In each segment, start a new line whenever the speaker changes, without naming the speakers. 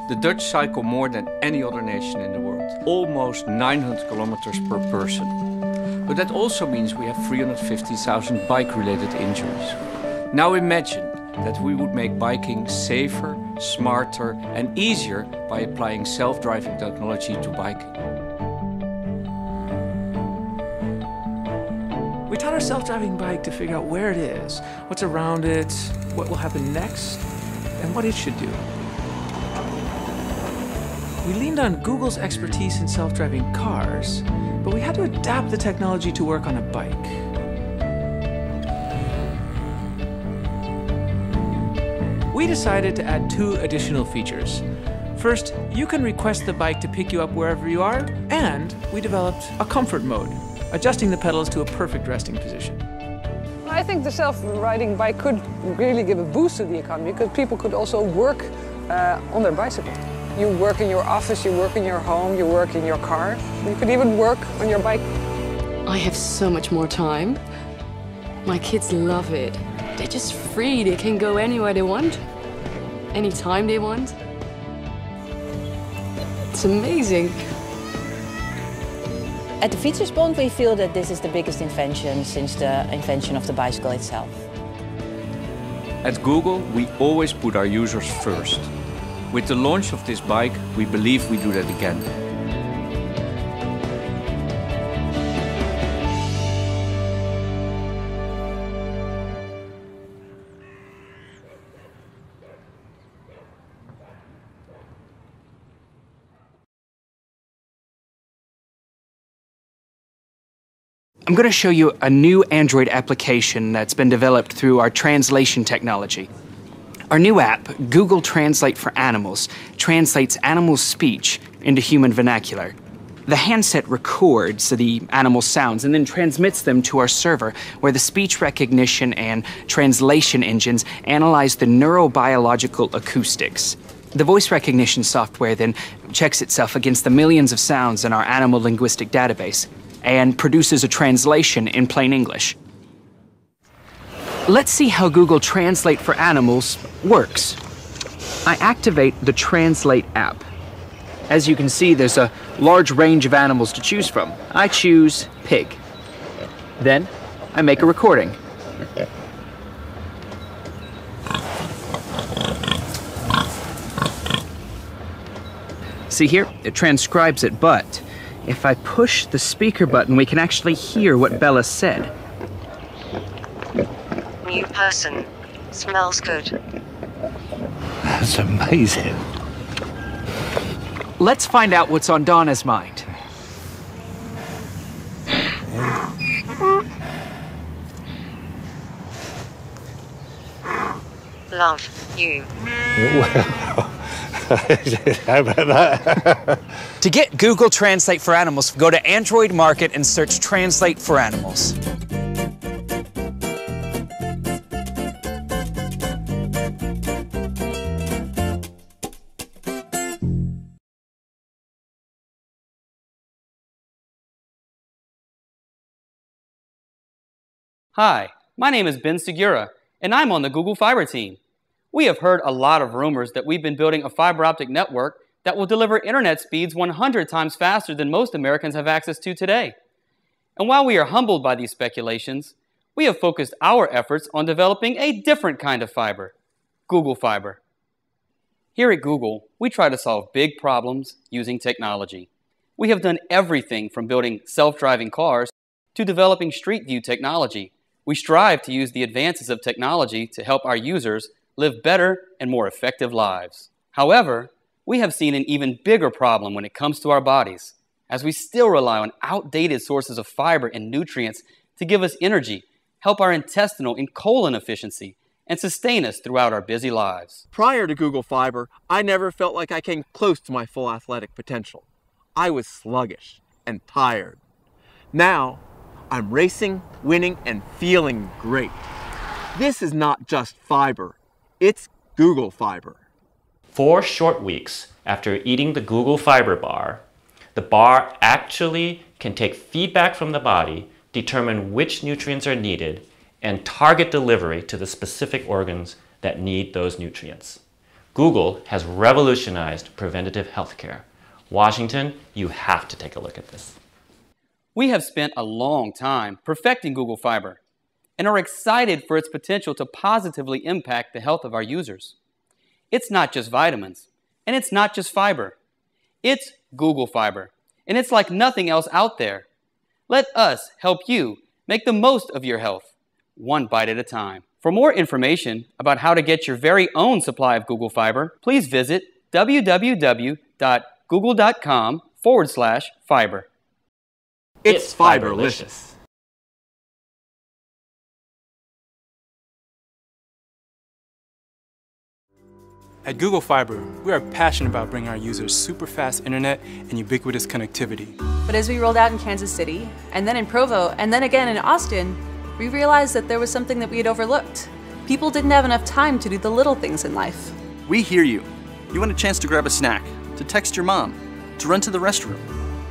The Dutch cycle more than any other nation in the world, almost 900 kilometers per person. But that also means we have 350,000 bike-related injuries. Now imagine that we would make biking safer, smarter and easier by applying self-driving technology to biking.
We taught our self-driving bike to figure out where it is, what's around it, what will happen next, and what it should do. We leaned on Google's expertise in self-driving cars, but we had to adapt the technology to work on a bike. We decided to add 2 additional features. First, you can request the bike to pick you up wherever you are, and we developed a comfort mode, adjusting the pedals to a perfect resting position.
I think the self-riding bike could really give a boost to the economy because people could also work on their bicycle. You work in your office, you work in your home, you work in your car. You could even work on your bike.
I have so much more time. My kids love it. They're just free. They can go anywhere they want, anytime they want. It's amazing.
At the Fietsersbond, we feel that this is the biggest invention since the invention of the bicycle itself.
At Google, we always put our users first. With the launch of this bike, we believe we do that again.
I'm going to show you a new Android application that's been developed through our translation technology. Our new app, Google Translate for Animals, translates animal speech into human vernacular. The handset records the animal sounds and then transmits them to our server, where the speech recognition and translation engines analyze the neurobiological acoustics. The voice recognition software then checks itself against the millions of sounds in our animal linguistic database and produces a translation in plain English. Let's see how Google Translate for Animals works. I activate the Translate app. As you can see, there's a large range of animals to choose from. I choose pig. Then I make a recording. See here, it transcribes it, but if I push the speaker button, we can actually hear what Bella said.
New person. Smells good.
That's amazing.
Let's find out what's on Donna's mind.
Love you.
How about that?
To get Google Translate for Animals, go to Android Market and search Translate for Animals.
Hi, my name is Ben Segura, and I'm on the Google Fiber team. We have heard a lot of rumors that we've been building a fiber optic network that will deliver internet speeds 100 times faster than most Americans have access to today. And while we are humbled by these speculations, we have focused our efforts on developing a different kind of fiber, Google Fiber. Here at Google, we try to solve big problems using technology. We have done everything from building self-driving cars to developing Street View technology. We strive to use the advances of technology to help our users live better and more effective lives. However, we have seen an even bigger problem when it comes to our bodies, as we still rely on outdated sources of fiber and nutrients to give us energy, help our intestinal and colon efficiency, and sustain us throughout our busy lives.
Prior to Google Fiber, I never felt like I came close to my full athletic potential. I was sluggish and tired. Now, I'm racing, winning, and feeling great. This is not just fiber, it's Google Fiber.
4 short weeks after eating the Google Fiber bar, the bar actually can take feedback from the body, determine which nutrients are needed, and target delivery to the specific organs that need those nutrients. Google has revolutionized preventative healthcare. Washington, you have to take a look at this.
We have spent a long time perfecting Google Fiber and are excited for its potential to positively impact the health of our users. It's not just vitamins, and it's not just fiber. It's Google Fiber, and it's like nothing else out there. Let us help you make the most of your health, one bite at a time. For more information about how to get your very own supply of Google Fiber, please visit www.google.com/fiber.
It's Fiberlicious.
At Google Fiber, we are passionate about bringing our users super fast internet and ubiquitous connectivity.
But as we rolled out in Kansas City, and then in Provo, and then again in Austin, we realized that there was something that we had overlooked. People didn't have enough time to do the little things in life.
We hear you. You want a chance to grab a snack, to text your mom, to run to the restroom.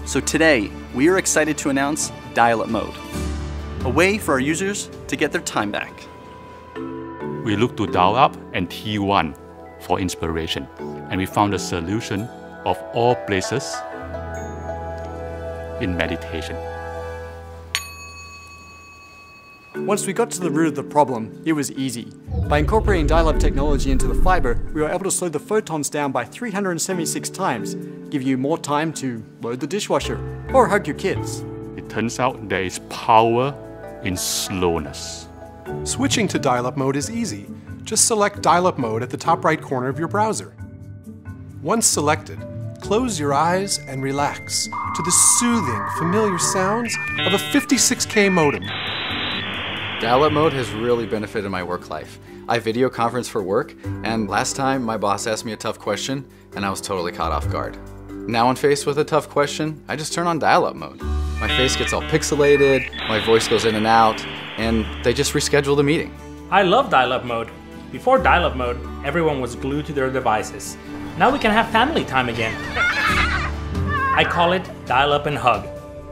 So today, we are excited to announce Dial-Up Mode, a way for our users to get their time back.
We looked to Dial-Up and T1 for inspiration, and we found a solution of all places in meditation.
Once we got to the root of the problem, it was easy. By incorporating dial-up technology into the fiber, we were able to slow the photons down by 376 times, give you more time to load the dishwasher or hug your kids.
It turns out there is power in slowness.
Switching to dial-up mode is easy. Just select dial-up mode at the top right corner of your browser. Once selected, close your eyes and relax to the soothing, familiar sounds of a 56K modem.
Dial-Up Mode has really benefited my work life. I video conference for work, and last time my boss asked me a tough question, and I was totally caught off guard. Now when faced with a tough question, I just turn on Dial-Up Mode. My face gets all pixelated, my voice goes in and out, and they just reschedule the meeting.
I love Dial-Up Mode. Before Dial-Up Mode, everyone was glued to their devices. Now we can have family time again. I call it Dial-Up and Hug.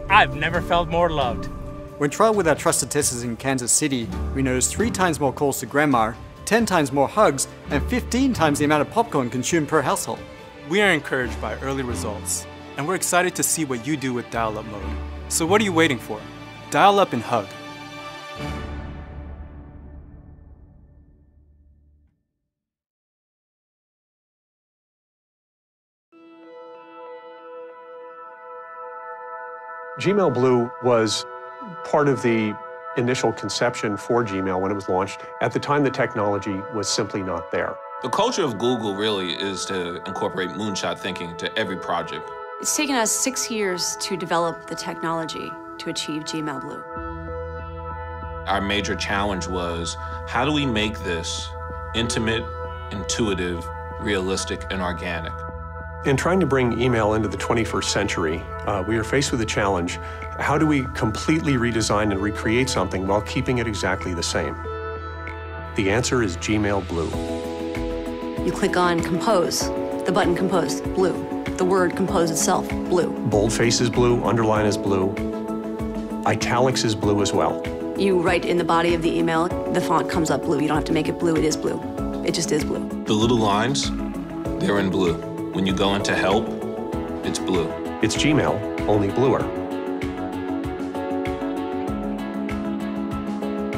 I've never felt more loved.
When trialed with our trusted testers in Kansas City, we noticed 3 times more calls to grandma, 10 times more hugs, and 15 times the amount of popcorn consumed per household.
We are encouraged by early results, and we're excited to see what you do with Dial-Up Mode. So what are you waiting for? Dial up and hug.
Gmail Blue was part of the initial conception for Gmail when it was launched. At the time, the technology was simply not there.
The culture of Google really is to incorporate moonshot thinking to every project.
It's taken us 6 years to develop the technology to achieve Gmail Blue.
Our major challenge was, how do we make this intimate, intuitive, realistic, and organic?
In trying to bring email into the 21st century, we are faced with a challenge. How do we completely redesign and recreate something while keeping it exactly the same? The answer is Gmail Blue.
You click on Compose, the button Compose, blue. The word Compose itself, blue.
Boldface is blue, underline is blue. Italics is blue as well.
You write in the body of the email, the font comes up blue. You don't have to make it blue, it is blue. It just is blue.
The little lines, they're in blue. When you go into help, it's blue.
It's Gmail, only bluer.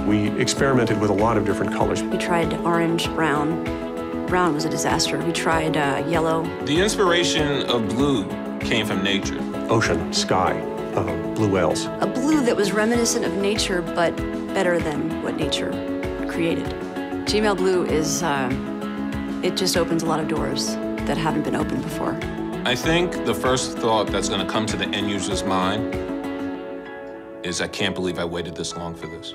We experimented with a lot of different colors.
We tried orange, brown. Brown was a disaster. We tried yellow.
The inspiration of blue came from nature.
Ocean, sky, blue whales.
A blue that was reminiscent of nature, but better than what nature created. Gmail Blue is, it just opens a lot of doors that haven't been opened before.
I think the first thought that's going to come to the end user's mind is, I can't believe I waited this long for this.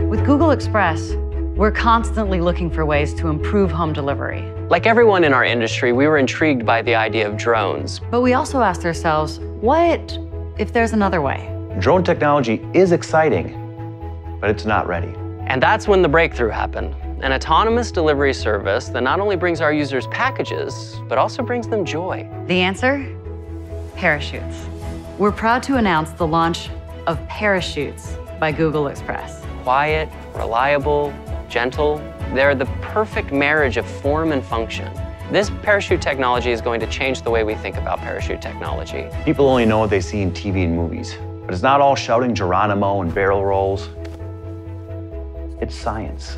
With Google Express, we're constantly looking for ways to improve home delivery.
Like everyone in our industry, we were intrigued by the idea of drones.
But we also asked ourselves, what if there's another way?
Drone technology is exciting, but it's not ready.
And that's when the breakthrough happened. An autonomous delivery service that not only brings our users packages, but also brings them joy.
The answer? Parachutes. We're proud to announce the launch of Parachutes by Google Express.
Quiet, reliable, gentle, they're the perfect marriage of form and function. This parachute technology is going to change the way we think about parachute technology.
People only know what they see in TV and movies, but it's not all shouting Geronimo and barrel rolls. It's science.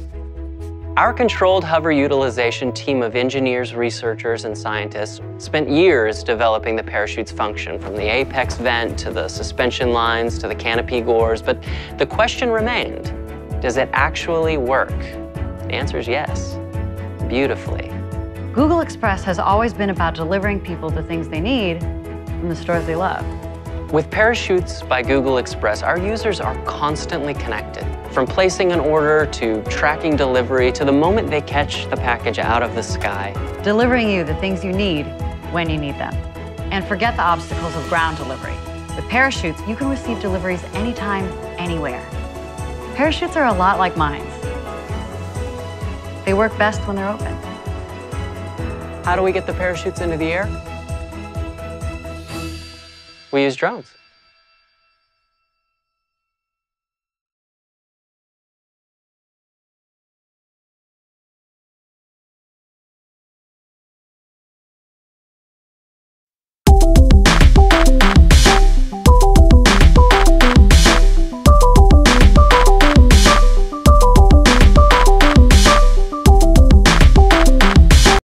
Our controlled hover utilization team of engineers, researchers, and scientists spent years developing the parachute's function, from the apex vent to the suspension lines to the canopy gores, but the question remained, does it actually work? The answer is yes, beautifully.
Google Express has always been about delivering people the things they need from the stores they love.
With Parachutes by Google Express, our users are constantly connected. From placing an order to tracking delivery to the moment they catch the package out of the sky.
Delivering you the things you need when you need them. And forget the obstacles of ground delivery. With Parachutes, you can receive deliveries anytime, anywhere. Parachutes are a lot like mines. They work best when they're open.
How do we get the parachutes into the air? We use drones.